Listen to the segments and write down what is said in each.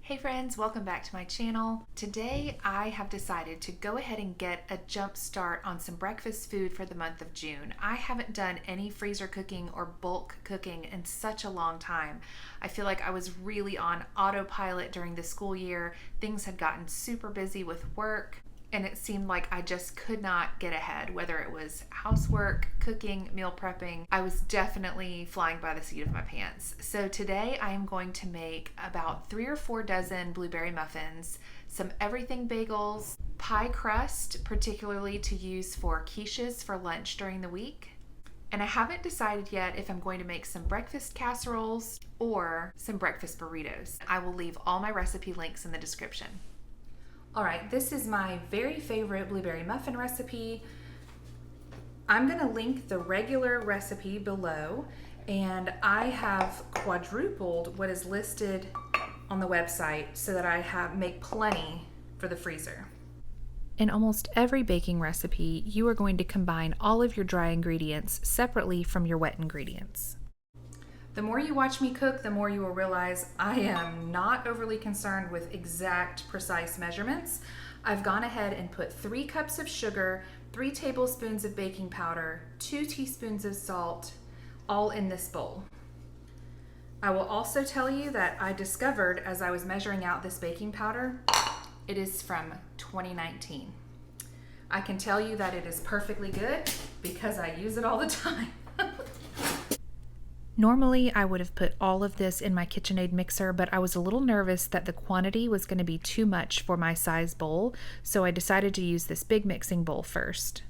Hey friends, welcome back to my channel. Today I have decided to go ahead and get a jump start on some breakfast food for the month of June. I haven't done any freezer cooking or bulk cooking in such a long time. I feel like I was really on autopilot during the school year. Things had gotten super busy with work, and it seemed like I just could not get ahead, whether it was housework, cooking, meal prepping. I was definitely flying by the seat of my pants. So today I am going to make about 3 or 4 dozen blueberry muffins, some everything bagels, pie crust, particularly to use for quiches for lunch during the week. And I haven't decided yet if I'm going to make some breakfast casseroles or some breakfast burritos. I will leave all my recipe links in the description. All right, this is my very favorite blueberry muffin recipe. I'm gonna link the regular recipe below, and I have quadrupled what is listed on the website so that I make plenty for the freezer. In almost every baking recipe, you are going to combine all of your dry ingredients separately from your wet ingredients. The more you watch me cook, the more you will realize I am not overly concerned with exact, precise measurements. I've gone ahead and put 3 cups of sugar, 3 tablespoons of baking powder, 2 teaspoons of salt, all in this bowl. I will also tell you that I discovered as I was measuring out this baking powder, it is from 2019. I can tell you that it is perfectly good because I use it all the time. Normally, I would have put all of this in my KitchenAid mixer, but I was a little nervous that the quantity was going to be too much for my size bowl, so I decided to use this big mixing bowl first.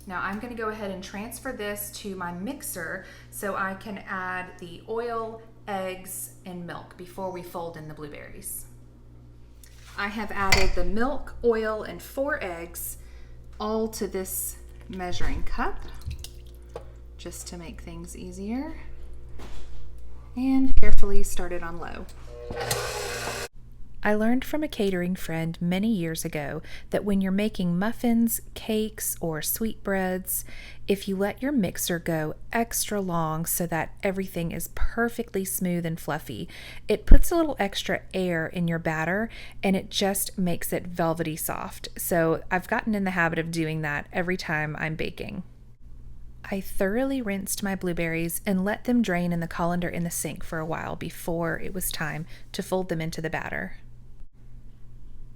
Now I'm going to go ahead and transfer this to my mixer so I can add the oil, eggs, and milk before we fold in the blueberries. I have added the milk, oil, and 4 eggs all to this measuring cup, just to make things easier, and carefully start it on low. I learned from a catering friend many years ago that when you're making muffins, cakes, or sweetbreads, if you let your mixer go extra long so that everything is perfectly smooth and fluffy, it puts a little extra air in your batter and it just makes it velvety soft. So I've gotten in the habit of doing that every time I'm baking. I thoroughly rinsed my blueberries and let them drain in the colander in the sink for a while before it was time to fold them into the batter.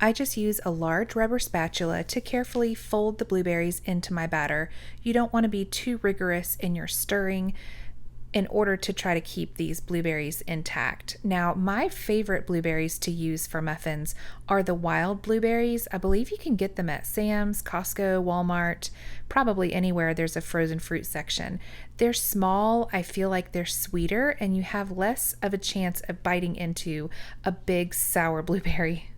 I just use a large rubber spatula to carefully fold the blueberries into my batter. You don't want to be too rigorous in your stirring in order to try to keep these blueberries intact. Now, my favorite blueberries to use for muffins are the wild blueberries. I believe you can get them at Sam's, Costco, Walmart, probably anywhere there's a frozen fruit section. They're small, I feel like they're sweeter, and you have less of a chance of biting into a big sour blueberry.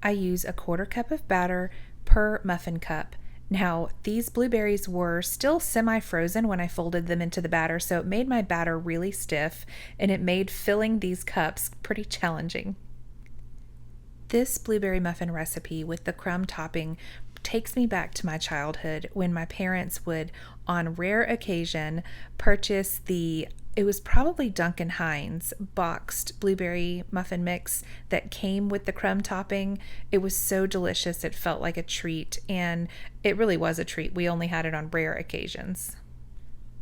I use a 1/4 cup of batter per muffin cup. Now, these blueberries were still semi-frozen when I folded them into the batter, so it made my batter really stiff, and it made filling these cups pretty challenging. This blueberry muffin recipe with the crumb topping takes me back to my childhood when my parents would, on rare occasion, purchase it was probably Duncan Hines boxed blueberry muffin mix that came with the crumb topping. It was so delicious, it felt like a treat, and it really was a treat. We only had it on rare occasions.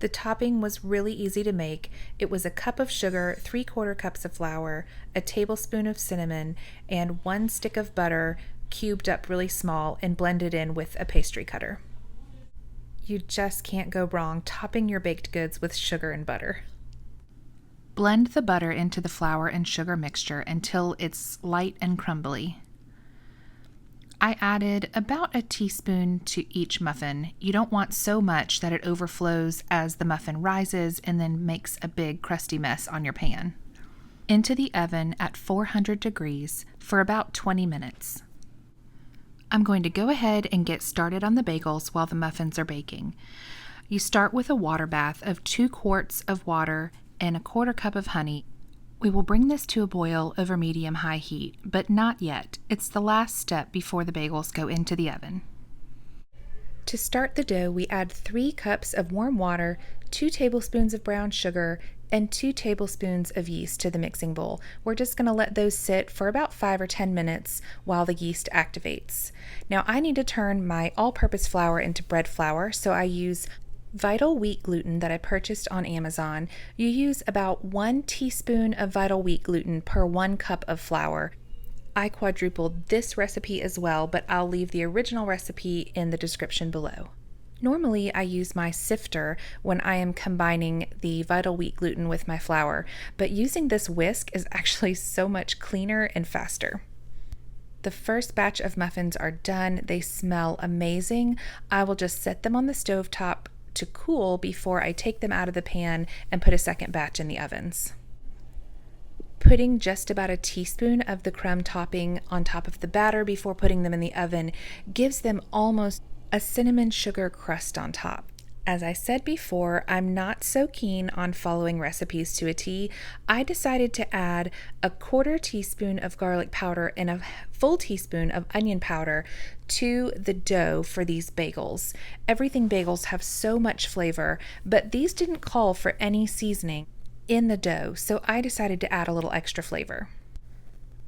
The topping was really easy to make. It was a cup of sugar, 3/4 cups of flour, a tablespoon of cinnamon, and 1 stick of butter cubed up really small and blended in with a pastry cutter. You just can't go wrong topping your baked goods with sugar and butter. Blend the butter into the flour and sugar mixture until it's light and crumbly. I added about a teaspoon to each muffin. You don't want so much that it overflows as the muffin rises and then makes a big crusty mess on your pan. Into the oven at 400 degrees for about 20 minutes. I'm going to go ahead and get started on the bagels while the muffins are baking. You start with a water bath of 2 quarts of water and a 1/4 cup of honey. We will bring this to a boil over medium-high heat, but not yet. It's the last step before the bagels go into the oven. To start the dough, we add 3 cups of warm water, 2 tablespoons of brown sugar, and 2 tablespoons of yeast to the mixing bowl. We're just going to let those sit for about 5 or 10 minutes while the yeast activates. Now I need to turn my all-purpose flour into bread flour, so I use Vital wheat gluten that I purchased on Amazon. You use about 1 teaspoon of Vital wheat gluten per 1 cup of flour. I quadrupled this recipe as well, but I'll leave the original recipe in the description below. Normally, I use my sifter when I am combining the Vital wheat gluten with my flour, but using this whisk is actually so much cleaner and faster. The first batch of muffins are done. They smell amazing. I will just set them on the stovetop to cool before I take them out of the pan and put a second batch in the ovens. Putting just about a teaspoon of the crumb topping on top of the batter before putting them in the oven gives them almost a cinnamon sugar crust on top. As I said before, I'm not so keen on following recipes to a T. I decided to add a 1/4 teaspoon of garlic powder and a full teaspoon of onion powder to the dough for these bagels. Everything bagels have so much flavor, but these didn't call for any seasoning in the dough, so I decided to add a little extra flavor.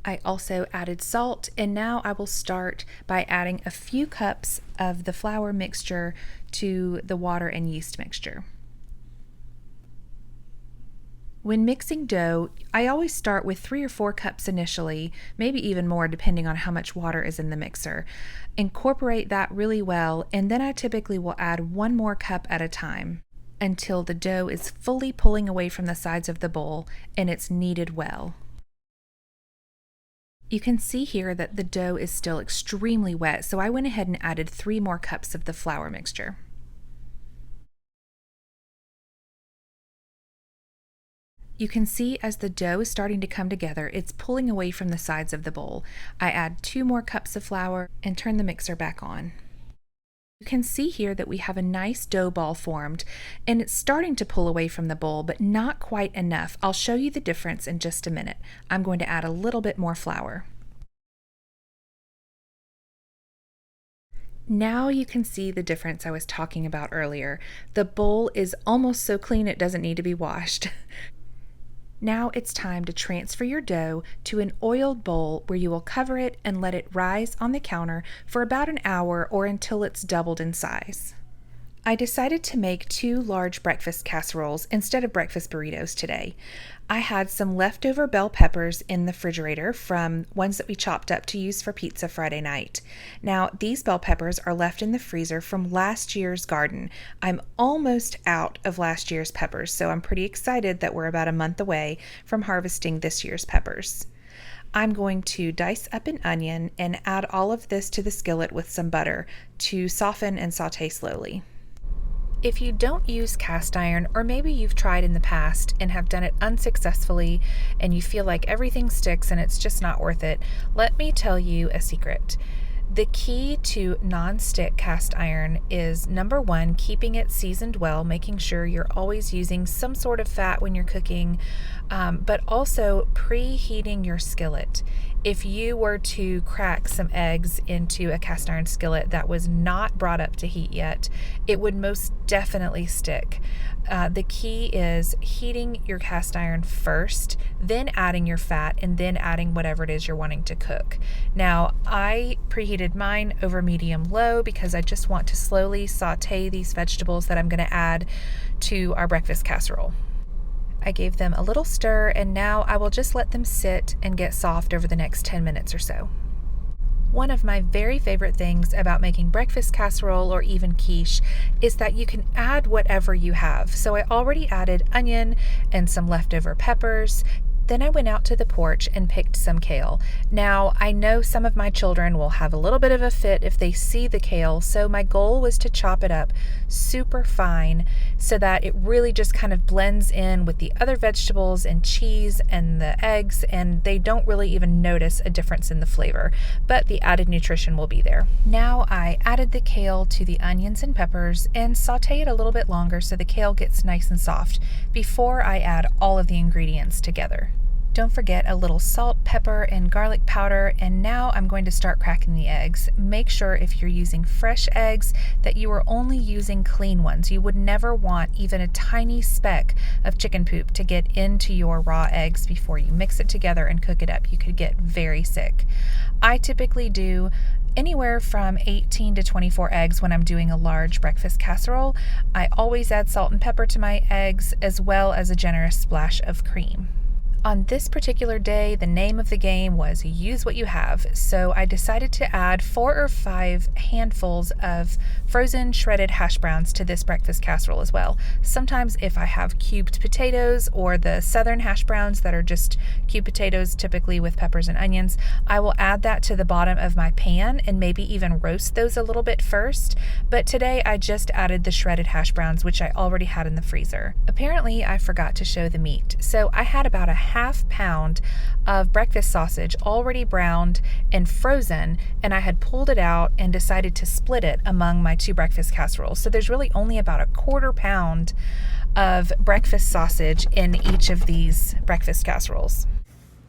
I also added salt, and now I will start by adding a few cups of the flour mixture to the water and yeast mixture. When mixing dough, I always start with 3 or 4 cups initially, maybe even more depending on how much water is in the mixer. Incorporate that really well, and then I typically will add 1 more cup at a time until the dough is fully pulling away from the sides of the bowl and it's kneaded well. You can see here that the dough is still extremely wet, so I went ahead and added 3 more cups of the flour mixture. You can see as the dough is starting to come together, it's pulling away from the sides of the bowl. I add 2 more cups of flour and turn the mixer back on. You can see here that we have a nice dough ball formed, and it's starting to pull away from the bowl, but not quite enough. I'll show you the difference in just a minute. I'm going to add a little bit more flour. Now you can see the difference I was talking about earlier. The bowl is almost so clean it doesn't need to be washed. Now it's time to transfer your dough to an oiled bowl where you will cover it and let it rise on the counter for about an hour or until it's doubled in size. I decided to make 2 large breakfast casseroles instead of breakfast burritos today. I had some leftover bell peppers in the refrigerator from ones that we chopped up to use for pizza Friday night. Now, these bell peppers are left in the freezer from last year's garden. I'm almost out of last year's peppers, so I'm pretty excited that we're about a month away from harvesting this year's peppers. I'm going to dice up an onion and add all of this to the skillet with some butter to soften and saute slowly. If you don't use cast iron, or maybe you've tried in the past and have done it unsuccessfully and you feel like everything sticks and it's just not worth it, let me tell you a secret. The key to non-stick cast iron is, number 1, keeping it seasoned well, making sure you're always using some sort of fat when you're cooking, but also preheating your skillet. If you were to crack some eggs into a cast iron skillet that was not brought up to heat yet, it would most definitely stick. The key is heating your cast iron first, then adding your fat, and then adding whatever it is you're wanting to cook. Now, I preheated mine over medium-low because I just want to slowly saute these vegetables that I'm going to add to our breakfast casserole. I gave them a little stir, and now I will just let them sit and get soft over the next 10 minutes or so. One of my very favorite things about making breakfast casserole or even quiche is that you can add whatever you have. So I already added onion and some leftover peppers. Then I went out to the porch and picked some kale. Now, I know some of my children will have a little bit of a fit if they see the kale, so my goal was to chop it up super fine so that it really just kind of blends in with the other vegetables and cheese and the eggs, and they don't really even notice a difference in the flavor, but the added nutrition will be there. Now I added the kale to the onions and peppers and saute it a little bit longer so the kale gets nice and soft before I add all of the ingredients together. Don't forget a little salt, pepper, and garlic powder, and now I'm going to start cracking the eggs. Make sure if you're using fresh eggs that you are only using clean ones. You would never want even a tiny speck of chicken poop to get into your raw eggs before you mix it together and cook it up. You could get very sick. I typically do anywhere from 18 to 24 eggs when I'm doing a large breakfast casserole. I always add salt and pepper to my eggs, as well as a generous splash of cream. On this particular day, the name of the game was use what you have, so I decided to add 4 or 5 handfuls of frozen shredded hash browns to this breakfast casserole as well. Sometimes if I have cubed potatoes or the southern hash browns that are just cubed potatoes, typically with peppers and onions, I will add that to the bottom of my pan and maybe even roast those a little bit first. But today I just added the shredded hash browns, which I already had in the freezer. Apparently I forgot to show the meat, so I had about a half pound of breakfast sausage already browned and frozen, and I had pulled it out and decided to split it among my 2 breakfast casseroles. So there's really only about a quarter pound of breakfast sausage in each of these breakfast casseroles.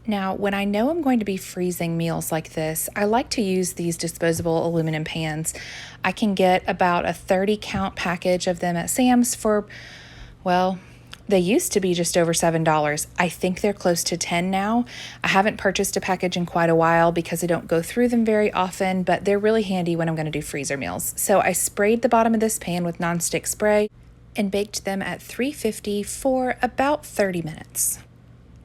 Now, when I know I'm going to be freezing meals like this, I like to use these disposable aluminum pans. I can get about a 30 count package of them at Sam's for, well, they used to be just over $7. I think they're close to $10 now. I haven't purchased a package in quite a while because I don't go through them very often, but they're really handy when I'm going to do freezer meals. So I sprayed the bottom of this pan with nonstick spray and baked them at 350 for about 30 minutes.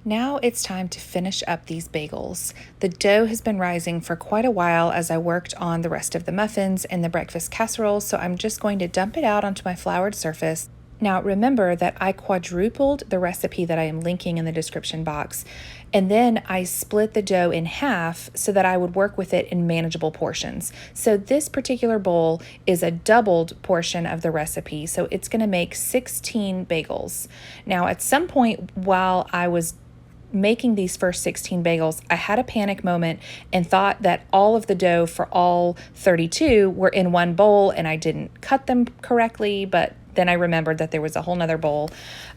Now it's time to finish up these bagels. The dough has been rising for quite a while as I worked on the rest of the muffins and the breakfast casserole, so I'm just going to dump it out onto my floured surface. Now remember that I quadrupled the recipe that I am linking in the description box, and then I split the dough in half so that I would work with it in manageable portions. So this particular bowl is a doubled portion of the recipe, so it's going to make 16 bagels. Now at some point while I was making these first 16 bagels, I had a panic moment and thought that all of the dough for all 32 were in one bowl, and I didn't cut them correctly, but then I remembered that there was a whole nother bowl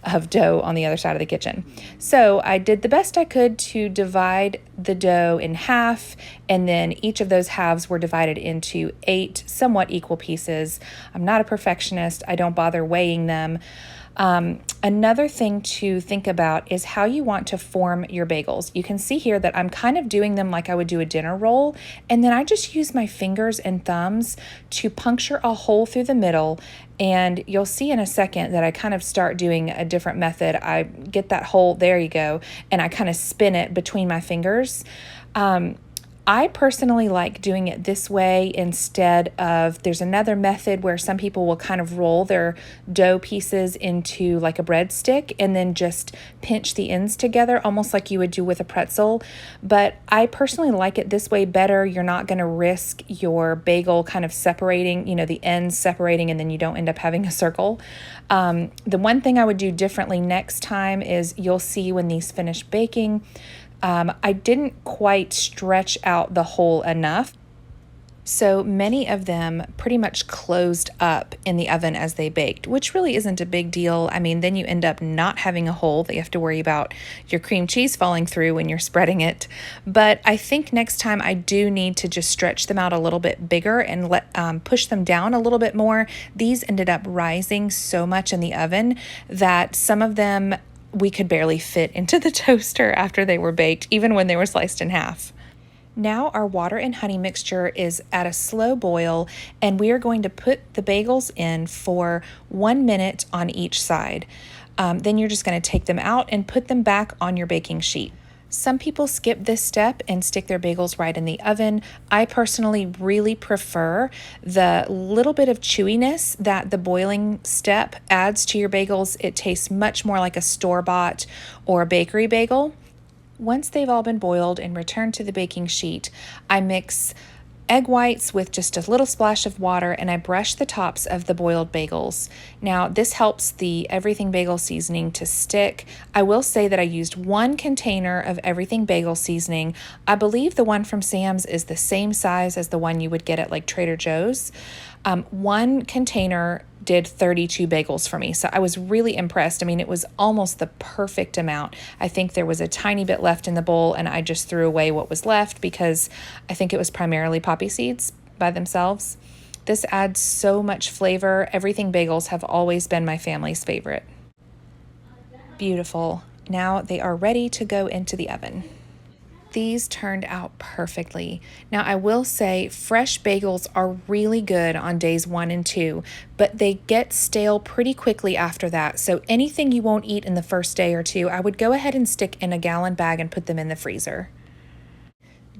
of dough on the other side of the kitchen. So I did the best I could to divide the dough in half, and then each of those halves were divided into 8 somewhat equal pieces. I'm not a perfectionist. I don't bother weighing them. Another thing to think about is how you want to form your bagels. You can see here that I'm kind of doing them like I would do a dinner roll, and then I just use my fingers and thumbs to puncture a hole through the middle, and you'll see in a second that I kind of start doing a different method. I get that hole, there you go, and I kind of spin it between my fingers. I personally like doing it this way instead of, there's another method where some people will kind of roll their dough pieces into like a breadstick and then just pinch the ends together, almost like you would do with a pretzel. But I personally like it this way better. You're not going to risk your bagel kind of separating, the ends separating, and then you don't end up having a circle. The one thing I would do differently next time is you'll see when these finish baking, I didn't quite stretch out the hole enough. So many of them pretty much closed up in the oven as they baked, which really isn't a big deal. I mean, then you end up not having a hole that you have to worry about your cream cheese falling through when you're spreading it. But I think next time I do need to just stretch them out a little bit bigger and push them down a little bit more. These ended up rising so much in the oven that some of them we could barely fit into the toaster after they were baked, even when they were sliced in half. Now our water and honey mixture is at a slow boil, and we are going to put the bagels in for 1 minute on each side. Then you're just going to take them out and put them back on your baking sheet. Some people skip this step and stick their bagels right in the oven. I personally really prefer the little bit of chewiness that the boiling step adds to your bagels. It tastes much more like a store-bought or a bakery bagel. Once they've all been boiled and returned to the baking sheet, I mix egg whites with just a little splash of water, and I brush the tops of the boiled bagels. Now, this helps the everything bagel seasoning to stick. I will say that I used 1 container of everything bagel seasoning. I believe the one from Sam's is the same size as the one you would get at like Trader Joe's. 1 container did 32 bagels for me. So I was really impressed. I mean, it was almost the perfect amount. I think there was a tiny bit left in the bowl, and I just threw away what was left because I think it was primarily poppy seeds by themselves. This adds so much flavor. Everything bagels have always been my family's favorite. Beautiful. Now they are ready to go into the oven. These turned out perfectly. Now, I will say fresh bagels are really good on days 1 and 2, but they get stale pretty quickly after that. So anything you won't eat in the first day or two, I would go ahead and stick in a gallon bag and put them in the freezer.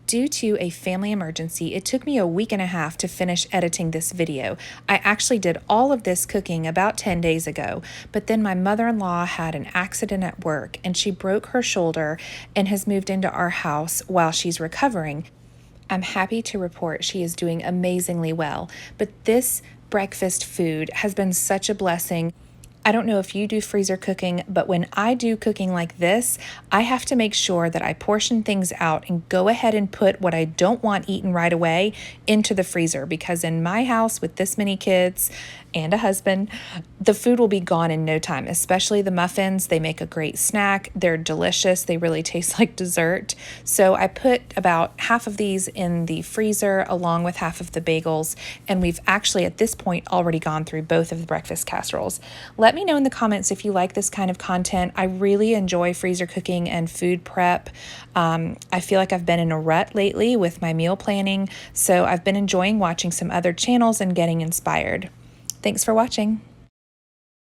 Due to a family emergency, it took me a week and a half to finish editing this video. I actually did all of this cooking about 10 days ago, but then my mother-in-law had an accident at work and she broke her shoulder and has moved into our house while she's recovering. I'm happy to report she is doing amazingly well, but this breakfast food has been such a blessing. I don't know if you do freezer cooking, but when I do cooking like this, I have to make sure that I portion things out and go ahead and put what I don't want eaten right away into the freezer, because in my house with this many kids and a husband, the food will be gone in no time, especially the muffins. They make a great snack. They're delicious. They really taste like dessert. So I put about half of these in the freezer along with half of the bagels, and we've actually at this point already gone through both of the breakfast casseroles. Let me know in the comments if you like this kind of content. I really enjoy freezer cooking and food prep. I feel like I've been in a rut lately with my meal planning, so I've been enjoying watching some other channels and getting inspired. Thanks for watching.